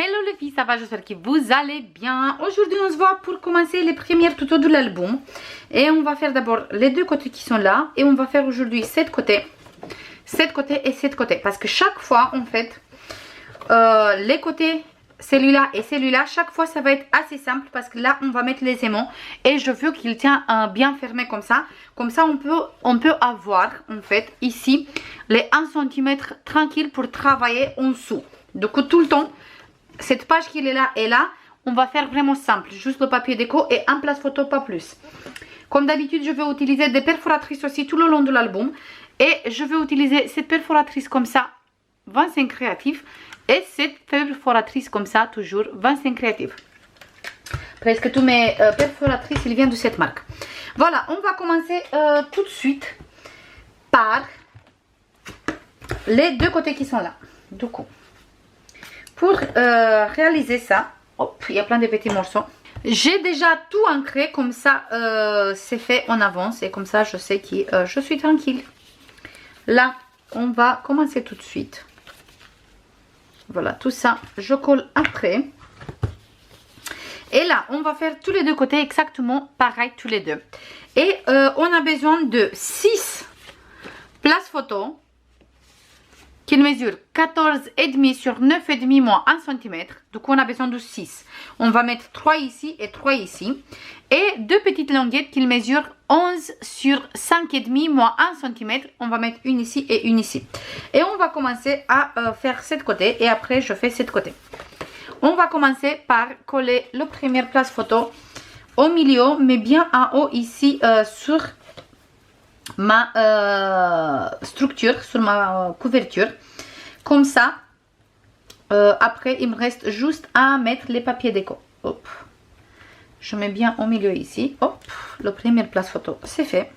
Hello les filles, ça va? J'espère que vous allez bien. Aujourd'hui on se voit pour commencer les premiers tutos de l'album. Et on va faire d'abord les deux côtés qui sont là. Et on va faire aujourd'hui cette côté et cette côté. Parce que chaque fois en fait, les côtés, celui-là et celui-là, chaque fois ça va être assez simple. Parce que là on va mettre les aimants. Et je veux qu'il tient bien fermé comme ça. Comme ça on peut avoir en fait ici les 1 cm tranquille pour travailler en dessous. Du coup tout le temps, cette page qui est là et là, on va faire vraiment simple. Juste le papier déco et un place photo, pas plus. Comme d'habitude, je vais utiliser des perforatrices aussi tout le long de l'album. Et je vais utiliser cette perforatrice comme ça, 25 créatifs. Et cette perforatrice comme ça, toujours 25 créatifs. Presque tous mes perforatrices, ils viennent de cette marque. Voilà, on va commencer tout de suite par les deux côtés qui sont là. Du coup, pour réaliser ça, hop, il y a plein de petits morceaux. J'ai déjà tout ancré, comme ça c'est fait en avance et comme ça je sais que je suis tranquille. Là, on va commencer tout de suite. Voilà, tout ça, je colle après. Et là, on va faire tous les deux côtés exactement pareil, tous les deux. Et on a besoin de 6 places photos qui mesure 14,5 sur 9,5 moins 1 cm. Donc on a besoin de 6. On va mettre 3 ici et 3 ici. Et deux petites languettes qui mesurent 11 sur 5,5 moins 1 cm. On va mettre une ici et une ici. Et on va commencer à faire cette côté. Et après je fais cette côté. On va commencer par coller la première place photo au milieu. Mais bien en haut ici sur ma structure, sur ma couverture, comme ça. Après il me reste juste à mettre les papiers déco. Hop, je mets bien au milieu ici. Hop, la première place photo c'est fait.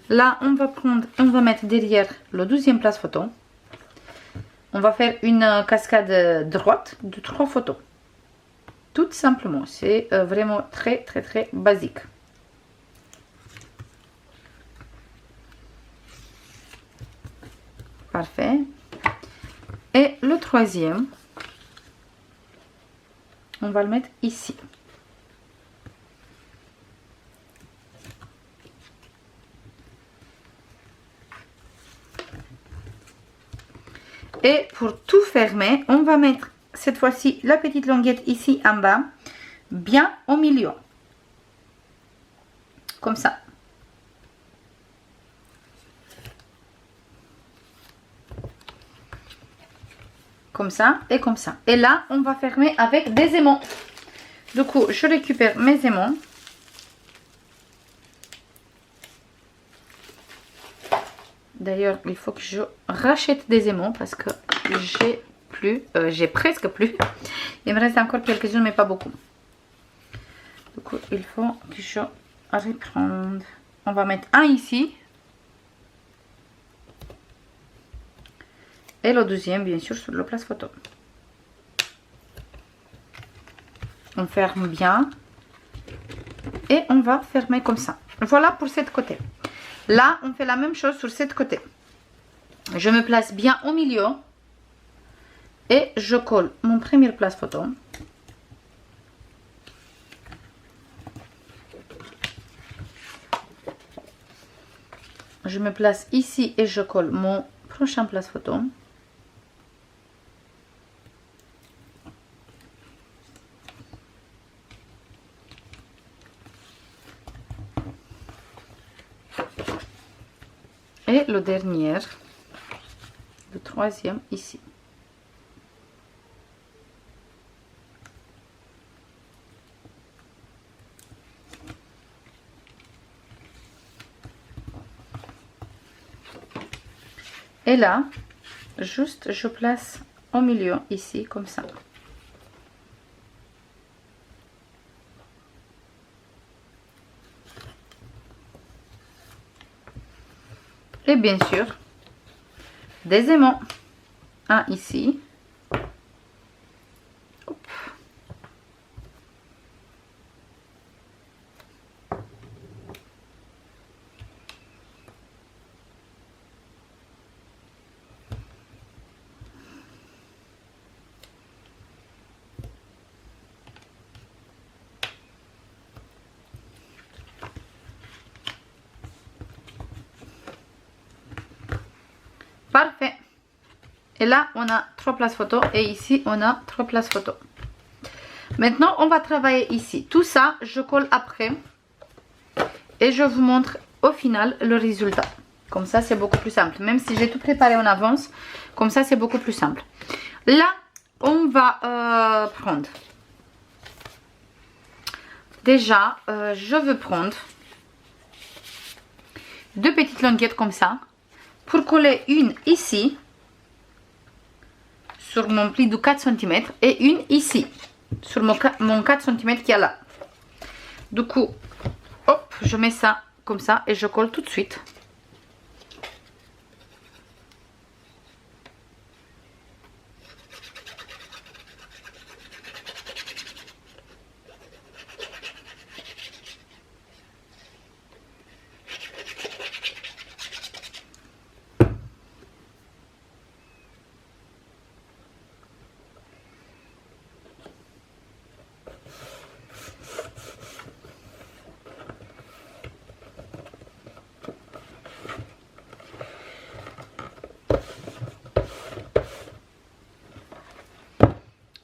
Là on va mettre derrière le deuxième place photo. On va faire une cascade droite de 3 photos, tout simplement. C'est vraiment très basique. Parfait. Et le troisième, on va le mettre ici. Et pour tout fermer, on va mettre cette fois-ci la petite languette ici en bas, bien au milieu. Comme ça. Comme ça et comme ça. Et là, on va fermer avec des aimants. Du coup, je récupère mes aimants. D'ailleurs, il faut que je rachète des aimants parce que j'ai presque plus. Il me reste encore quelques-uns, mais pas beaucoup. Du coup, il faut que je reprenne. On va mettre un ici. Et le deuxième, bien sûr, sur la place photo. On ferme bien. Et on va fermer comme ça. Voilà pour cette côté. Là, on fait la même chose sur cette côté. Je me place bien au milieu. Et je colle mon première place photo. Je me place ici et je colle mon prochain place photo. Et le dernier, le troisième ici. Et là, juste je place au milieu ici comme ça. Et bien sûr, des aimants. Un ici. Hop. Parfait. Et là, on a 3 places photo et ici, on a 3 places photo. Maintenant, on va travailler ici. Tout ça, je colle après et je vous montre au final le résultat. Comme ça, c'est beaucoup plus simple. Même si j'ai tout préparé en avance, comme ça, c'est beaucoup plus simple. Là, on va prendre. Déjà, je veux prendre 2 petites languettes comme ça pour coller une ici sur mon pli de 4 cm et une ici sur mon 4 cm qui est là. Du coup, hop, je mets ça comme ça et je colle tout de suite.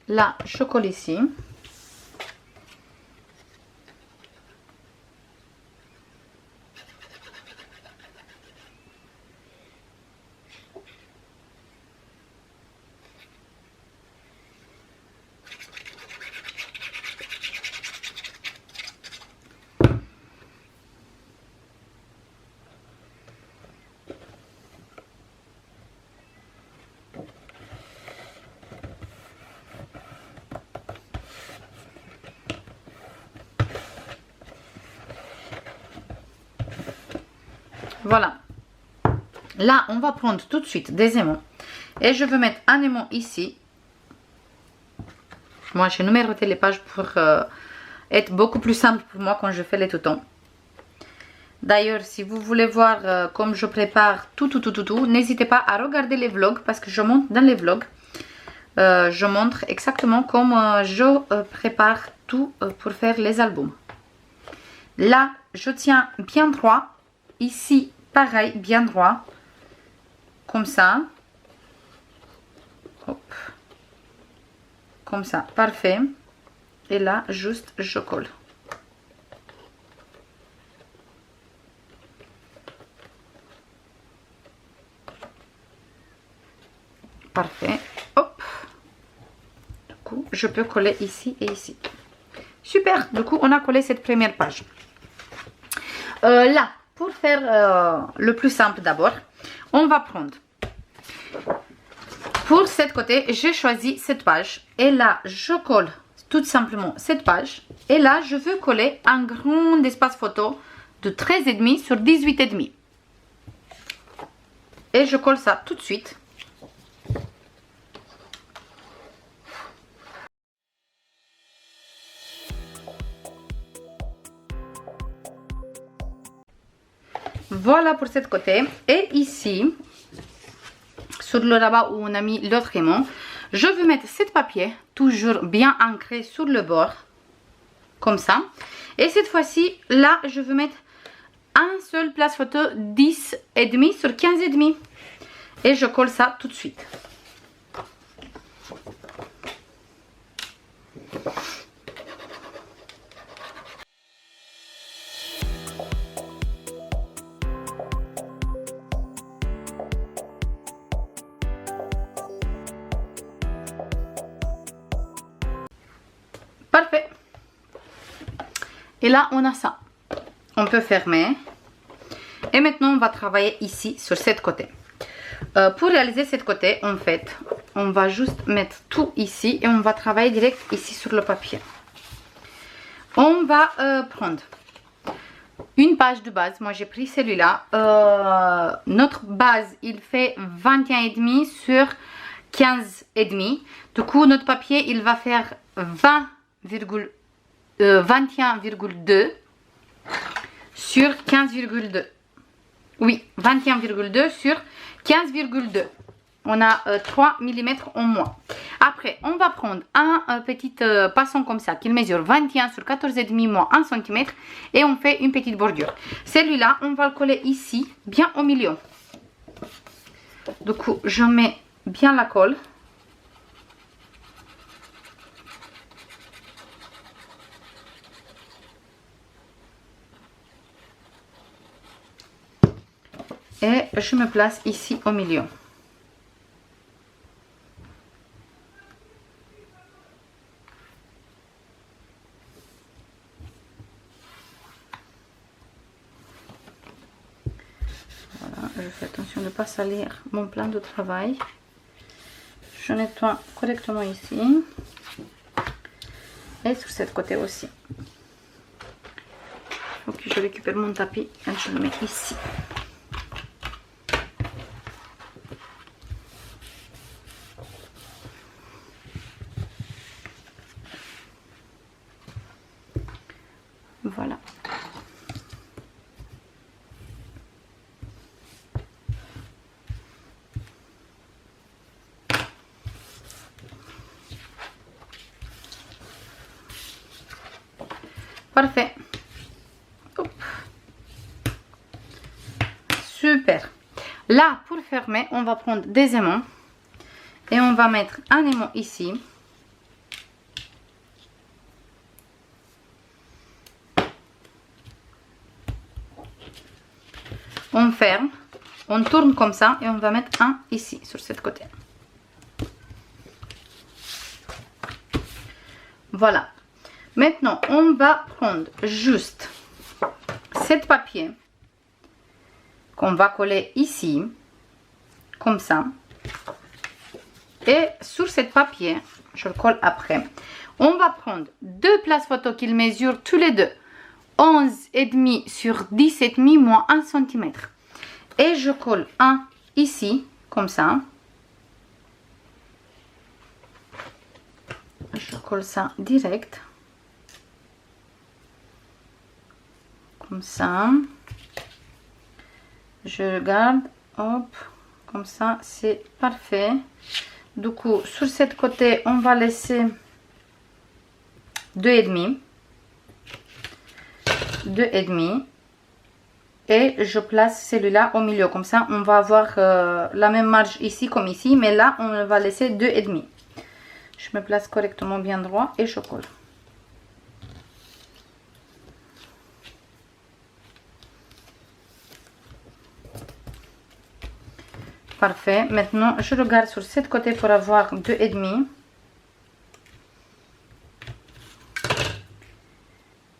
Là, je colle ici. Voilà. Là, on va prendre tout de suite des aimants. Et je vais mettre un aimant ici. Moi, j'ai numéroté les pages pour être beaucoup plus simple pour moi quand je fais les toutons. D'ailleurs, si vous voulez voir comme je prépare tout, n'hésitez pas à regarder les vlogs parce que je montre dans les vlogs. Je montre exactement comment je prépare tout pour faire les albums. Là, je tiens bien droit. Ici, pareil, bien droit. Comme ça. Hop. Comme ça, parfait. Et là, juste, je colle. Parfait. Hop. Du coup, je peux coller ici et ici. Super. Du coup, on a collé cette première page. Là, pour faire le plus simple d'abord, on va prendre. Pour cette côté, j'ai choisi cette page. Et là, je colle tout simplement cette page. Et là, je veux coller un grand espace photo de 13,5 sur 18,5. Et je colle ça tout de suite. Voilà pour cette côté. Et ici, sur le rabat où on a mis l'autre aimant, je vais mettre cette papier, toujours bien ancré sur le bord, comme ça. Et cette fois-ci, là, je vais mettre un seul place photo 10,5 sur 15,5. Et je colle ça tout de suite. Parfait. Et là, on a ça. On peut fermer. Et maintenant, on va travailler ici, sur cette côté. Pour réaliser cette côté, en fait, on va juste mettre tout ici. Et on va travailler direct ici sur le papier. On va prendre une page de base. Moi, j'ai pris celui-là. Notre base, il fait 21,5 sur 15,5. Du coup, notre papier, il va faire 21,2 sur 15,2. Oui, 21,2 sur 15,2. On a 3 mm en moins. Après, on va prendre un petit passant comme ça qui mesure 21 sur 14,5 moins 1 cm et on fait une petite bordure. Celui-là, on va le coller ici, bien au milieu. Du coup, je mets bien la colle. Et je me place ici au milieu. Voilà, je fais attention de ne pas salir mon plan de travail. Je nettoie correctement ici. Et sur cette côté aussi. Ok, je récupère mon tapis et je le mets ici. Voilà. Parfait. Hop. Super. Là, pour fermer, on va prendre des aimants. Et on va mettre un aimant ici. On ferme. On tourne comme ça. Et on va mettre un ici, sur cette côté. Voilà. Maintenant, on va prendre juste cette papier qu'on va coller ici, comme ça. Et sur cette papier, je le colle après, on va prendre deux places photo qu'ils mesurent tous les deux 11,5 sur 10,5 moins 1 cm. Et je colle un ici, comme ça. Je colle ça direct. Comme ça. Je regarde. Hop. Comme ça, c'est parfait. Du coup, sur cette côté, on va laisser 2,5. 2,5. Et je place celui-là au milieu. Comme ça, on va avoir la même marge ici comme ici. Mais là, on va laisser 2,5. Je me place correctement bien droit et je colle. Parfait. Maintenant, je regarde sur cette côté pour avoir 2,5.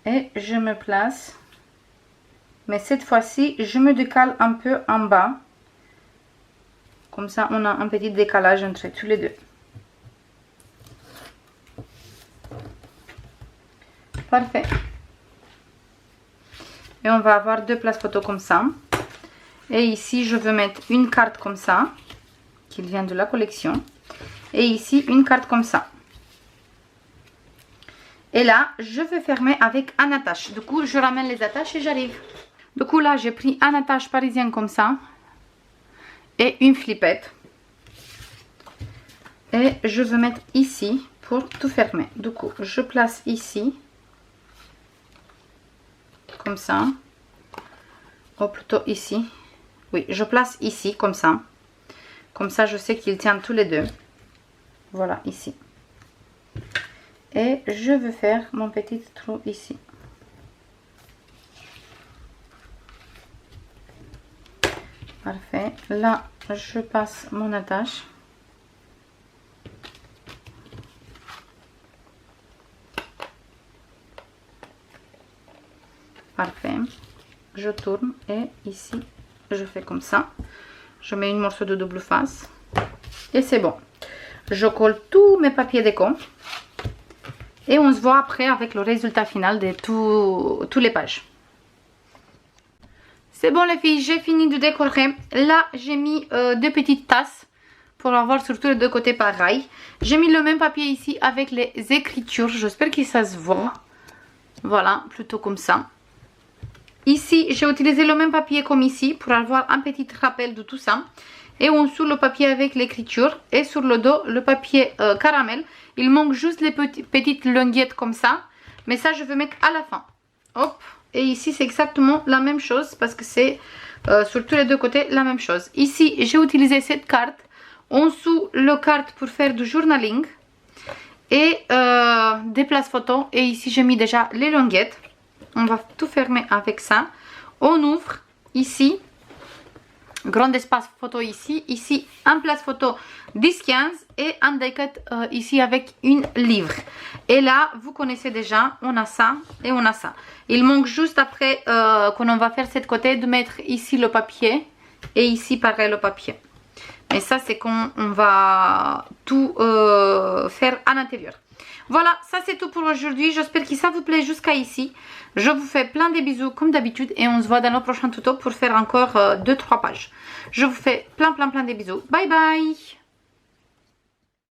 Et je me place. Mais cette fois-ci, je me décale un peu en bas. Comme ça, on a un petit décalage entre tous les deux. Parfait. Et on va avoir deux places photo comme ça. Et ici, je veux mettre une carte comme ça, qui vient de la collection. Et ici, une carte comme ça. Et là, je vais fermer avec un attache. Du coup, je ramène les attaches et j'arrive. Du coup, là, j'ai pris un attache parisien comme ça. Et une flippette. Et je veux mettre ici pour tout fermer. Du coup, je place ici. Comme ça. Ou plutôt ici. Oui, je place ici, comme ça. Comme ça, je sais qu'ils tiennent tous les deux. Voilà, ici. Et je veux faire mon petit trou ici. Parfait. Là, je passe mon attache. Parfait. Je tourne et ici, je fais comme ça. Je mets une morceau de double face. Et c'est bon. Je colle tous mes papiers déco. Et on se voit après avec le résultat final de tous les pages. C'est bon les filles, j'ai fini de décorer. Là, j'ai mis deux petites tasses pour avoir surtout les deux côtés pareil. J'ai mis le même papier ici avec les écritures. J'espère que ça se voit. Voilà, plutôt comme ça. Ici, j'ai utilisé le même papier comme ici pour avoir un petit rappel de tout ça. Et en dessous, le papier avec l'écriture. Et sur le dos, le papier caramel. Il manque juste les petites languettes comme ça. Mais ça, je vais mettre à la fin. Hop, Et ici c'est exactement la même chose parce que c'est sur tous les deux côtés la même chose. Ici j'ai utilisé cette carte. En dessous le carte pour faire du journaling. Et des places photos. Et ici j'ai mis déjà les languettes. On va tout fermer avec ça. On ouvre ici. Grand espace photo ici. Ici un place photo 10-15. Et un deck ici avec une livre. Et là vous connaissez déjà. On a ça et on a ça. Il manque juste après quand on va faire cette côté de mettre ici le papier. Et ici pareil le papier. Et ça c'est quand on va tout faire à l'intérieur. Voilà, ça c'est tout pour aujourd'hui. J'espère que ça vous plaît jusqu'à ici. Je vous fais plein de bisous comme d'habitude. Et on se voit dans nos prochains tutos pour faire encore 2-3 pages. Je vous fais plein de bisous. Bye bye.